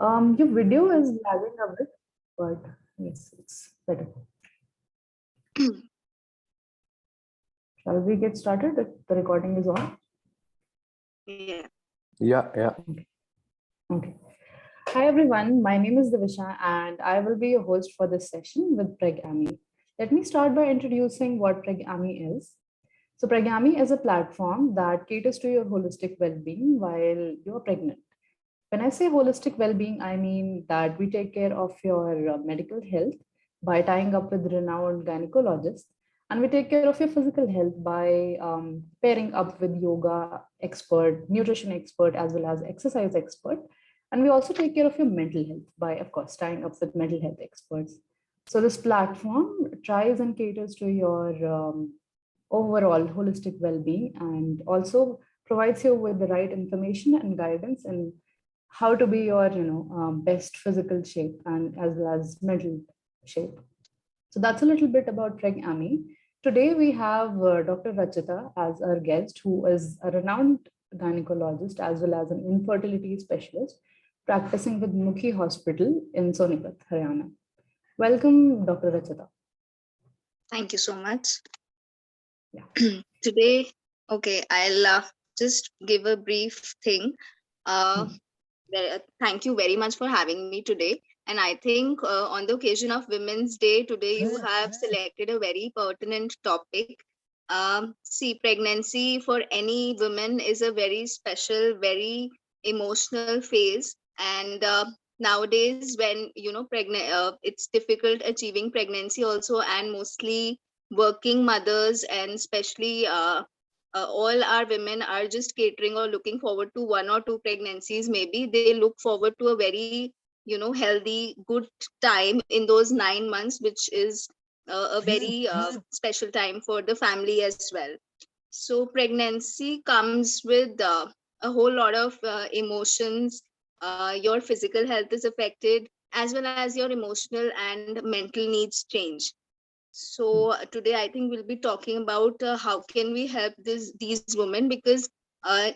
Your video is lagging a bit, but yes, it's better. Shall we get started? The recording is on. Yeah. Yeah. Okay. Hi everyone, my name is Dipisha and I will be your host for this session with PregAmie. Let me start by introducing what PregAmie is. So PregAmie is a platform that caters to your holistic well-being while you're pregnant. When I say holistic well-being, I mean that we take care of your medical health by tying up with renowned gynecologists, and we take care of your physical health by pairing up with yoga expert, nutrition expert, as well as exercise expert. And we also take care of your mental health by, of course, tying up with mental health experts. So this platform tries and caters to your overall holistic well-being and also provides you with the right information and guidance and how to be your best physical shape and as well as mental shape. So that's a little bit about PregAmie. Today we have Dr. Rachita as our guest, who is a renowned gynecologist as well as an infertility specialist practicing with Mukhi Hospital in Sonipat, Haryana. Welcome, Dr. Rachita. Thank you so much. Yeah. Today, okay, I'll just give a brief thing. Thank you very much for having me today. And I think on the occasion of Women's Day, today you have selected a very pertinent topic. See, pregnancy for any woman is a very special, very emotional phase. And nowadays, when, it's difficult achieving pregnancy also, and mostly working mothers and especially all our women are just catering or looking forward to one or two pregnancies. Maybe they look forward to a very healthy good time in those 9 months, which is a very special time for the family as well. So pregnancy comes with a whole lot of emotions. Your physical health is affected, as well as your emotional and mental needs change. So today I think we'll be talking about how can we help these women, because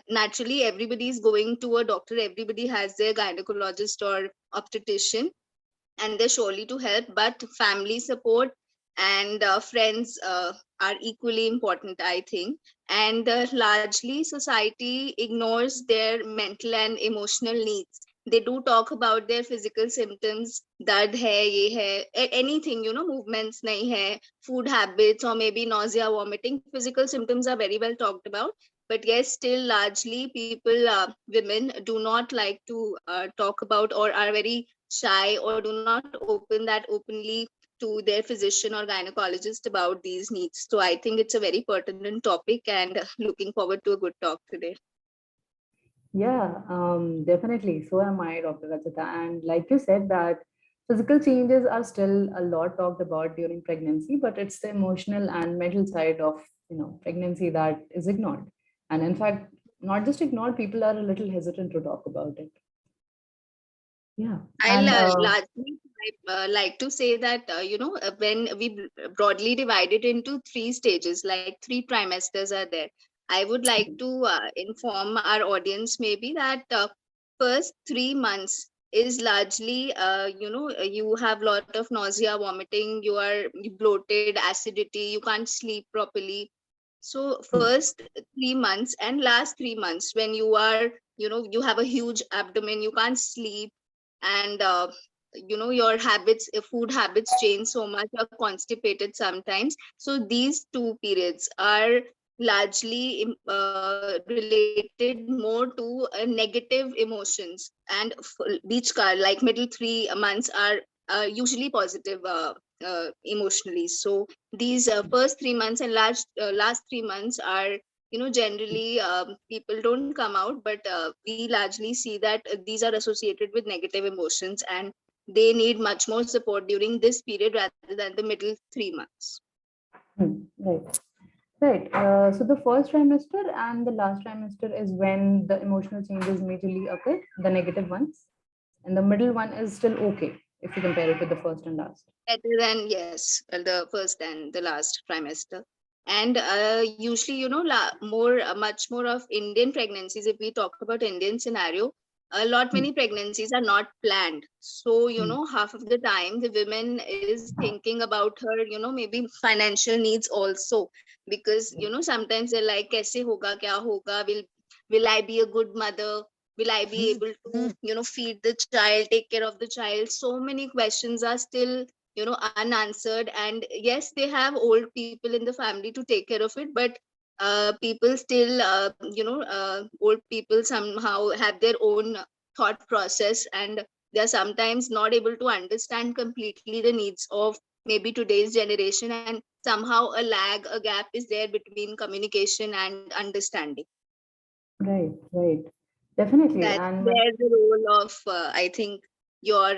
naturally everybody is going to a doctor, everybody has their gynecologist or obstetrician, and they're surely to help, but family support and friends are equally important, I think. And largely society ignores their mental and emotional needs. They do talk about their physical symptoms, dard hai, ye hai, anything, movements nahi hai, food habits, or maybe nausea, vomiting. Physical symptoms are very well talked about, but yes, still largely people, women do not like to talk about, or are very shy, or do not open that openly to their physician or gynecologist about these needs. So I think it's a very pertinent topic, and looking forward to a good talk today. Yeah, definitely. So am I, Dr. Rachita. And like you said, that physical changes are still a lot talked about during pregnancy, but it's the emotional and mental side of pregnancy that is ignored. And in fact, not just ignored, people are a little hesitant to talk about it. Yeah. I'll And largely like to say that, when we broadly divide it into 3 stages, like 3 trimesters are there. I would like to inform our audience maybe that first 3 months is largely, you have a lot of nausea, vomiting, you are bloated, acidity, you can't sleep properly. So first 3 months and last 3 months, when you are, you have a huge abdomen, you can't sleep, and your habits, food habits change so much, or constipated sometimes. So these 2 periods are largely related more to negative emotions, and beach car, like middle 3 months are usually positive emotionally. So these first 3 months and last 3 months are, generally people don't come out, but we largely see that these are associated with negative emotions, and they need much more support during this period rather than the middle 3 months. right. Right. So the first trimester and the last trimester is when the emotional changes majorly occur, the negative ones, and the middle one is still okay if you compare it with the first and last. Better than, yes, the first and the last trimester. And usually, much more of Indian pregnancies, if we talk about Indian scenario, many pregnancies are not planned. So, half of the time the women is thinking about her, maybe financial needs also, because, sometimes they're like, kaise hoga, kya hoga, will I be a good mother? Will I be able to, feed the child, take care of the child? So many questions are still, unanswered. And yes, they have old people in the family to take care of it, but people still, old people somehow have their own thought process, and they are sometimes not able to understand completely the needs of maybe today's generation, and somehow a gap is there between communication and understanding. Right, right. Definitely. That's And where the role of, I think, your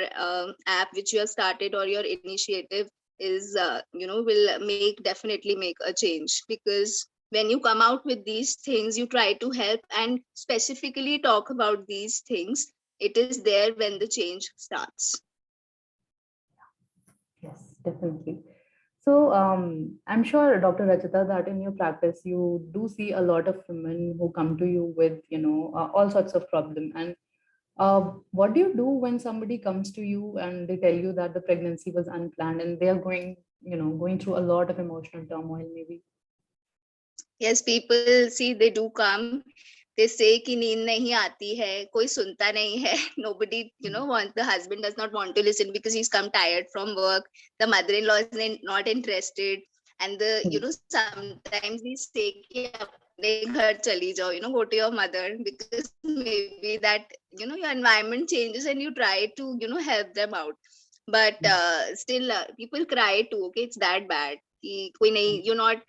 app which you have started, or your initiative, is, will definitely make a change, because when you come out with these things, you try to help and specifically talk about these things. It is there when the change starts. yes, definitely. So I'm sure, Dr. Rachita, that in your practice, you do see a lot of women who come to you with, all sorts of problem. And what do you do when somebody comes to you and they tell you that the pregnancy was unplanned and they are going through a lot of emotional turmoil, maybe? Yes, people, see, they do come. They say कि नींद नहीं आती है, कोई सुनता नहीं है. Nobody, the husband does not want to listen because he's come tired from work. The mother-in-law is not interested, and sometimes we say कि अपने घर चली जाओ, go to your mother, because maybe that, your environment changes and you try to, help them out. But still, people cry too. Okay, it's that bad. You're not,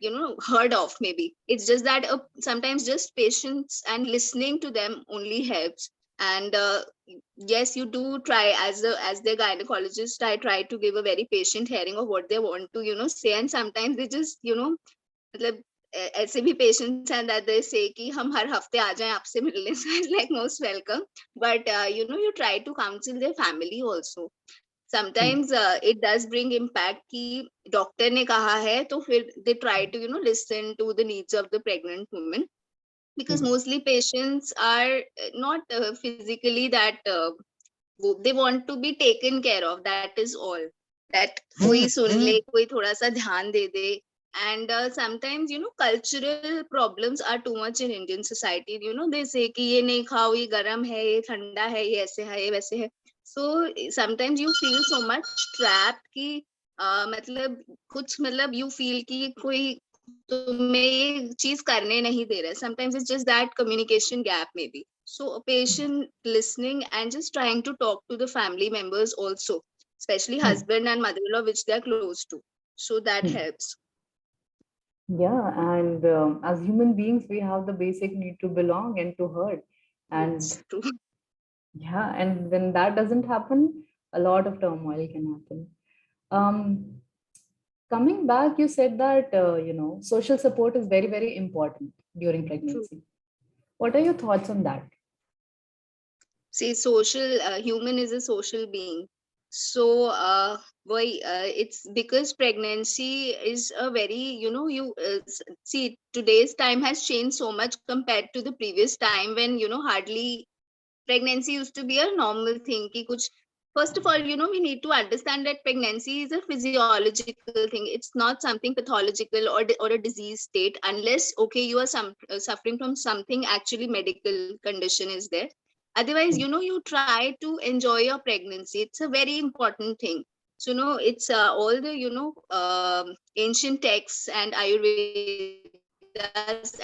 heard of. Maybe it's just that sometimes just patience and listening to them only helps. And yes, you do try, as the gynecologist, I try to give a very patient hearing of what they want to, say. And sometimes they just, मतलब ऐसे भी patients and that they say कि हम हर हफ्ते आ जाएं आपसे मिलने. So it's like most welcome. But you try to counsel their family also. Sometimes it does bring impact कि doctor ने कहा है, तो फिर they try to, listen to the needs of the pregnant woman, because mostly patients are not physically that they want to be taken care of. That is all. That कोई सुन ले, कोई थोड़ा सा ध्यान दे दे. And sometimes, cultural problems are too much in Indian society. They say कि ये नहीं खाओ, ये गरम है, ये ठंडा है, ये ऐसे है, ये वैसे है. So sometimes you feel so much trapped कि मतलब कुछ मतलब you feel कि कोई तुम्हें ये चीज करने नहीं दे रहा है. Sometimes it's just that communication gap maybe. So a patient listening and just trying to talk to the family members also, especially husband and mother-in-law, which they're close to. So that helps. Yeah, and as human beings, we have the basic need to belong and to hurt. And It's true. yeah, and when that doesn't happen, a lot of turmoil can happen. Um, Coming back, you said that social support is very, very important during True. pregnancy. What are your thoughts on that? See, human is a social being. So, it's because pregnancy is a very, see, today's time has changed so much compared to the previous time when, hardly pregnancy used to be a normal thing. Ki kuch, first of all, we need to understand that pregnancy is a physiological thing. It's not something pathological or a disease state, unless, okay, you are suffering from something actually medical condition is there. Otherwise, you try to enjoy your pregnancy. It's a very important thing. So, it's all the, ancient texts and Ayurvedas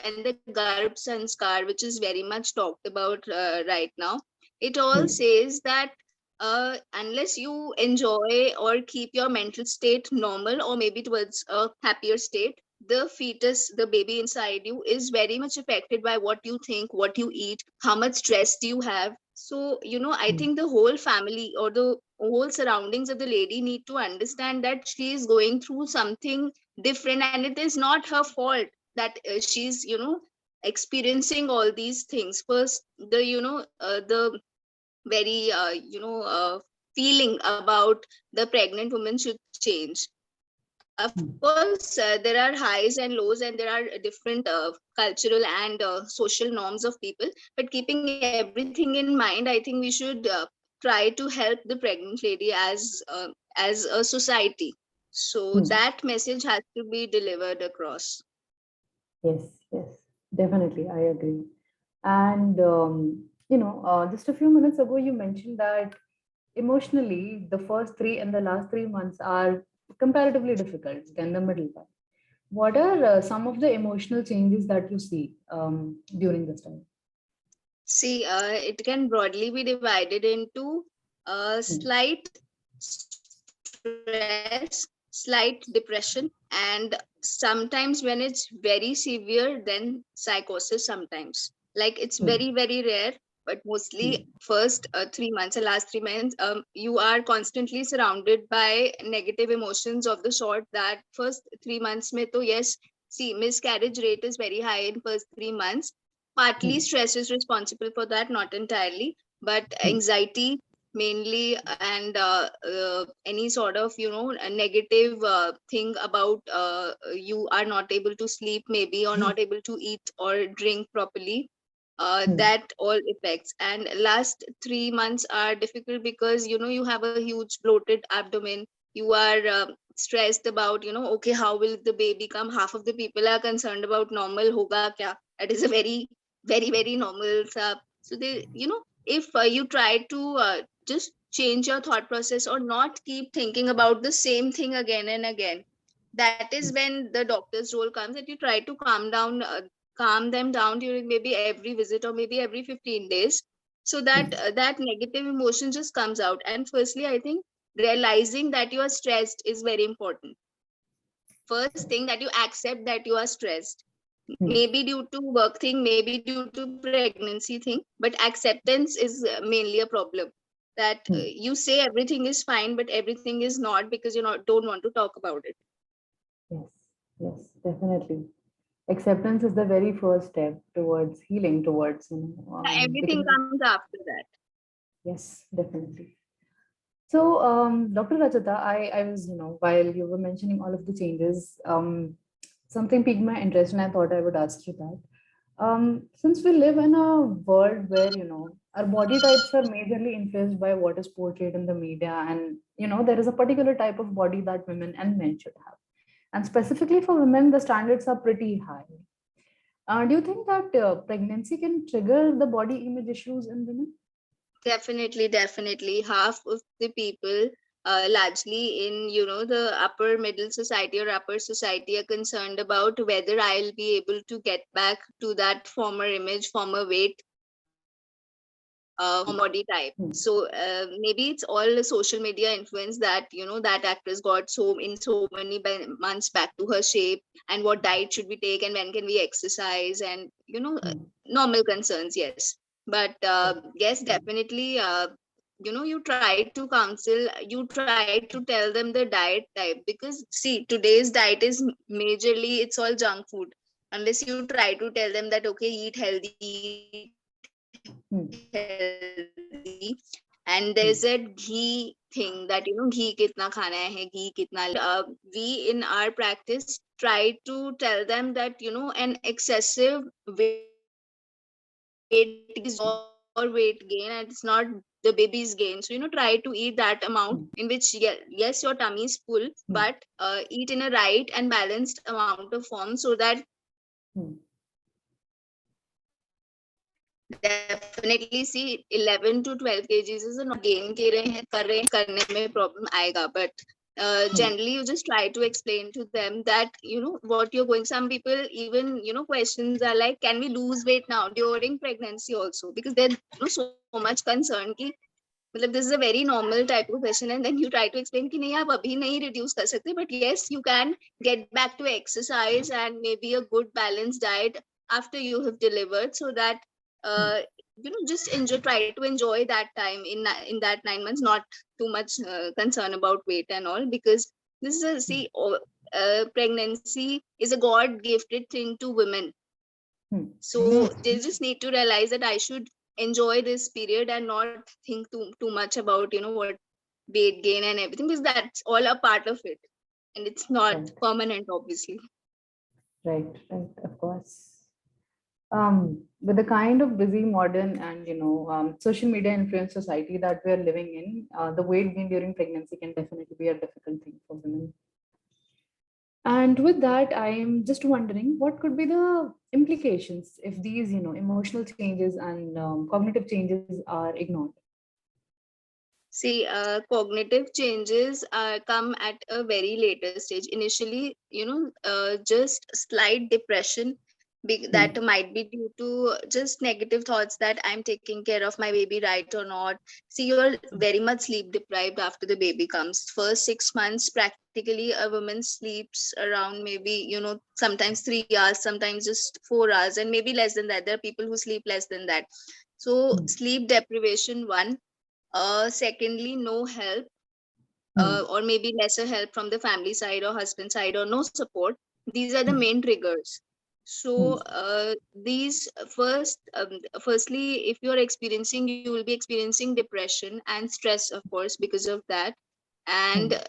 and the Garb Sanskar, which is very much talked about right now. It all says that unless you enjoy or keep your mental state normal, or maybe towards a happier state, the fetus, the baby inside you, is very much affected by what you think, what you eat, how much stress do you have. So, I think the whole family or the whole surroundings of the lady need to understand that she is going through something different, and it is not her fault that she's, experiencing all these things. First, the very feeling about the pregnant woman should change. Of course, there are highs and lows, and there are different cultural and social norms of people. But keeping everything in mind, I think we should try to help the pregnant lady as a society. So that message has to be delivered across. Yes, yes, definitely, I agree. And just a few minutes ago, you mentioned that emotionally, the first 3 and the last 3 months are comparatively difficult than the middle part. What are some of the emotional changes that you see during this time? See, it can broadly be divided into slight stress, slight depression, and sometimes when it's very severe, then psychosis sometimes. Like it's very, very rare, but mostly first 3 months and last 3 months, you are constantly surrounded by negative emotions of the sort that first 3 months mein to yes, see, miscarriage rate is very high in first 3 months. Partly stress is responsible for that, not entirely, but anxiety mainly, and any sort of a negative thing about you are not able to sleep maybe, or not able to eat or drink properly, that all affects. And last 3 months are difficult because you have a huge bloated abdomen. You are stressed about okay, how will the baby come. Half of the people are concerned about normal hoga kya. That is a very, very, very normal stuff. So they, if you try to just change your thought process, or not keep thinking about the same thing again and again, that is when the doctor's role comes, that you try to calm them down during maybe every visit, or maybe every 15 days, so that that negative emotion just comes out. And firstly, I think realizing that you are stressed is very important. First thing, that you accept that you are stressed, maybe due to work thing, maybe due to pregnancy thing, but acceptance is mainly a problem. That you say everything is fine, but everything is not, because you don't want to talk about it. Yes, yes, definitely. Acceptance is the very first step towards healing, towards Everything becoming. comes after that. Yes, definitely. So, Dr. Rachita, I was, while you were mentioning all of the changes, something piqued my interest, and I thought I would ask you that. Since we live in a world where, our body types are majorly influenced by what is portrayed in the media, and, there is a particular type of body that women and men should have. And specifically for women, the standards are pretty high. Do you think that pregnancy can trigger the body image issues in women? Definitely, definitely. Half of the people, largely in the upper middle society or upper society, are concerned about whether I'll be able to get back to that former image, former weight, former body type. So maybe it's all the social media influence, that that actress got so many months back to her shape, and what diet should we take, and when can we exercise, and normal concerns, yes. But yes, definitely, you try to counsel, you try to tell them the diet type, because see, today's diet is majorly, it's all junk food. Unless you try to tell them that okay, eat healthy, and there's a ghee thing, that ghee kitna khana hai, ghee kitna we in our practice try to tell them that an excessive weight gain is your weight gain, and it's not the baby's gain. So try to eat that amount in which yes, your tummy is full, but eat in a right and balanced amount of form, so that definitely see 11 to 12 kgs is not gain ke rahe hain, kar rahe hain, karne mein problem aayega. But generally you just try to explain to them that what you're going. Some people even questions are like, can we lose weight now during pregnancy also, because there's so much concern ki मतलब this is a very normal type of question, and then you try to explain कि नहीं आप अभी नहीं reduce कर सकते, but yes, you can get back to exercise and maybe a good balanced diet after you have delivered, so that uh, just enjoy, try to enjoy that time in that 9 months, not too much concern about weight and all, because this is a pregnancy is a God gifted thing to women. So they just need to realize that I should enjoy this period and not think too much about what weight gain and everything, because that's all a part of it. and it's not Right, permanent, obviously. right, right, of course. With the kind of busy modern and social media influenced society that we are living in, the weight gain during pregnancy can definitely be a difficult thing for women. And with that, I am just wondering what could be the implications if these, emotional changes and cognitive changes are ignored. See, cognitive changes come at a very later stage. Initially, just slight depression that Hmm. might be due to just negative thoughts that I'm taking care of my baby right or not. See, you're very much sleep deprived after the baby comes. First 6 months, practically, a woman sleeps around maybe, sometimes 3 hours, sometimes just 4 hours, and maybe less than that. There are people who sleep less than that. So, Hmm. sleep deprivation, one. Secondly, no help, Hmm. or maybe lesser help from the family side or husband side, or no support. These are the Hmm. main triggers. So Hmm. these firstly, if you are experiencing, you will be experiencing depression and stress, of course, because of that. And Hmm.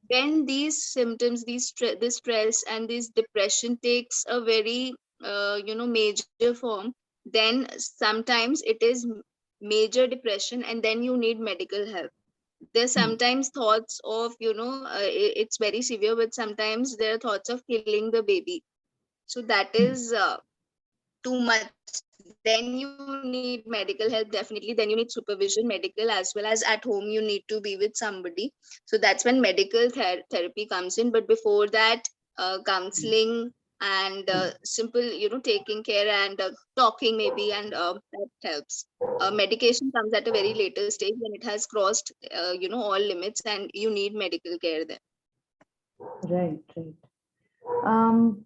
when these symptoms, this stress and this depression takes a very major form, then sometimes it is major depression, and then you need medical help. There's Hmm. sometimes thoughts of, it's very severe, but sometimes there are thoughts of killing the baby. So that Hmm. is too much. Then you need medical help, definitely. Then you need supervision, medical, as well as at home you need to be with somebody. So that's when medical therapy comes in. But before that, counseling and Hmm. simple, taking care and talking maybe, and that helps. Medication comes at a very later stage when it has crossed, all limits, and you need medical care then. Right, right. Um,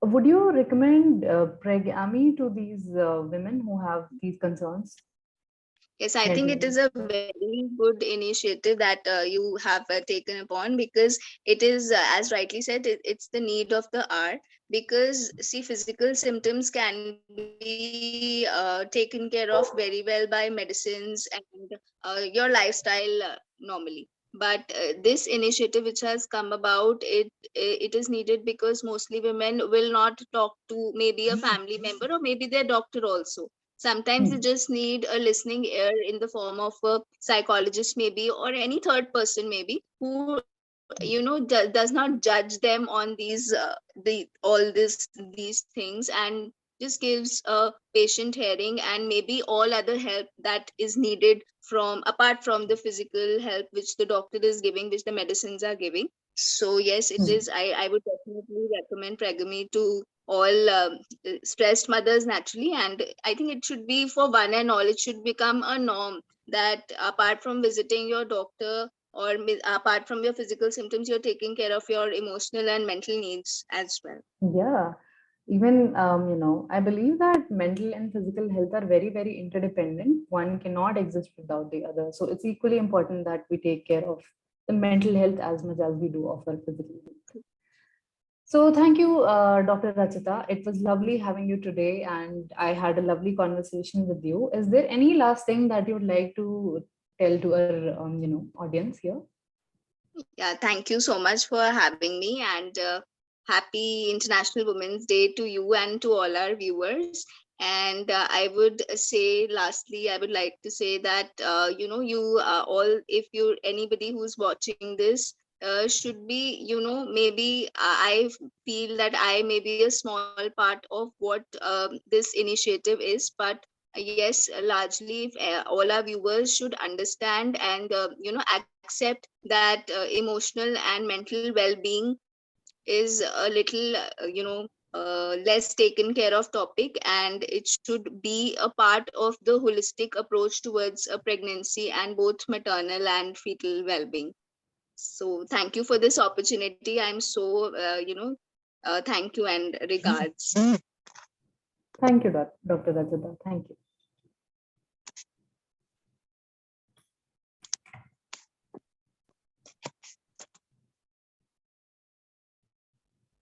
would you recommend PregAmie to these women who have these concerns? Yes, I think it Health-related. is a very good initiative that you have taken upon, because it is, as rightly said, it's the need of the hour. Because, see, physical symptoms can be taken care of very well by medicines and your lifestyle normally. But this initiative which has come about, it is needed because mostly women will not talk to maybe a family member or maybe their doctor also. Sometimes they Hmm. just need a listening ear in the form of a psychologist, maybe, or any third person, maybe, who does not judge them on these these things, and just gives a patient hearing, and maybe all other help that is needed from apart from the physical help which the doctor is giving, which the medicines are giving. So yes, it Hmm. is. I would definitely recommend PregAmie to all stressed mothers naturally, and I think it should be for one and all. It should become a norm that apart from visiting your doctor, or apart from your physical symptoms, you're taking care of your emotional and mental needs as well. Yeah. Even, I believe that mental and physical health are very, very interdependent. One cannot exist without the other. So it's equally important that we take care of the mental health as much as we do of our physical health. So thank you, Dr. Rachita. It was lovely having you today, and I had a lovely conversation with you. Is there any last thing that you would like to tell to our, audience here? Yeah, thank you so much for having me, and happy International Women's Day to you and to all our viewers. And I would say, lastly, I would like to say that you all, if you anybody who's watching this, should be, maybe I feel that I may be a small part of what this initiative is, but yes, largely, if, all our viewers should understand and accept that emotional and mental well-being is a little less taken care of topic, and it should be a part of the holistic approach towards a pregnancy and both maternal and fetal well-being. So thank you for this opportunity. I'm so thank you and regards. Thank you, Dr. Rachita. Thank you.